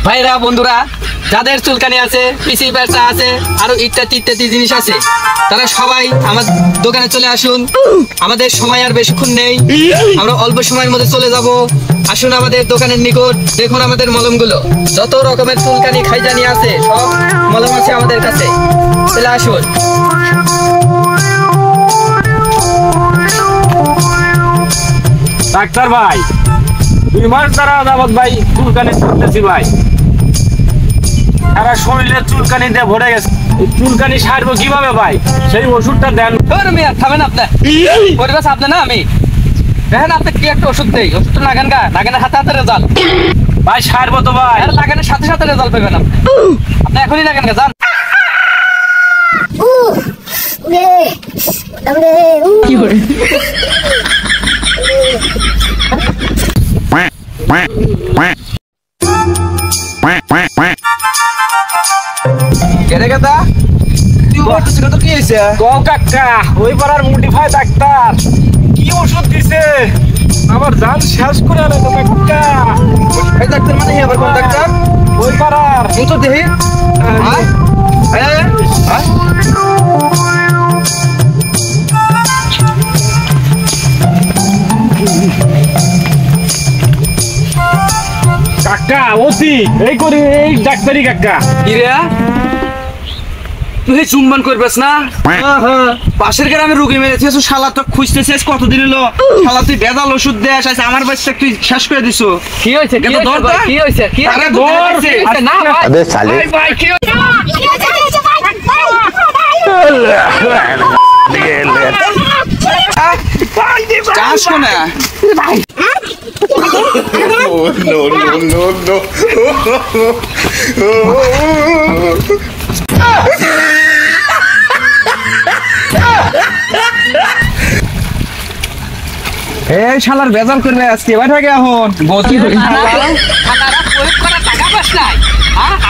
ভাইরা বন্ধুরা যাদের চুলকানি আছে পিসি ব্যথা আছে আরো ইত্যাদি ইত্যাদি জিনিস আছে তারা সবাই আমার দোকানে চলে আসুন। আমাদের সময় আর বেশিক্ষণ নেই, আমরা অল্প সময়ের মধ্যে চলে যাব। আসুন আমাদের দোকানের নিকট, দেখুন আমাদের মলমগুলো, যত রকমের চুলকানি খাইজানি আছে সব মলম আছে আমাদের কাছে। চলে আসুন। ডাক্তার ভাই 2 মাস দ্বারা যাবত ভাই চুলকানি করতেছি ভাই, সারা শরীরে চুলকানি দিয়ে ভরে গেছে। চুলকানি সারবো কিভাবে ভাই? সেই ওষুধটা দেন। থামেন আপনি পরিবেশ আপনি না আমি দেখেন আপনি কি একটা ওষুধ দেই, ওষুধটা লাগান গা, লাগানের হাতে হাতে রেজাল্ট ভাই সারবো তো ভাই, লাগানের সাথে সাথে রেজাল্ট পাবেন আপনি। আপনি এখনই লাগান গা, যান। কি করে কেরে কথা তুই বলছিস কত কি হইছে? কও কাকা, ওই পাড়ার মোটিফাই ডাক্তার কি ওষুধ দিছে আমার জান শেষ করে আলো তো কাকা। এই ডাক্তার মানে আবার কোন ডাক্তার? ওই পাড়ার তো দেখি হ্যাঁ হ্যাঁ কাকা অতি এই করি এই ডাক্তারি কাকা। কি রে তুই চুম্বন করবেস না? পাশের গ্রামে রুগী মেরেছিস, শালা তো খুঁজতেছিস কতদিন হলো। শালা তুই ভেজাল ওষুধ দে আসিস, আমার বাচ্চা তুই শেষ করে দিছো। কি হয়েছে কি হয়েছে কি আরে ধর না अबे साले ভাই কি চাস কোনা no এই শালার ভেজাল করবে আজকে বাইরে থেকে এখন গতি টাকা পাস নাই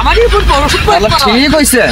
আমারই উপর ওষুধ ঠিক হইছে।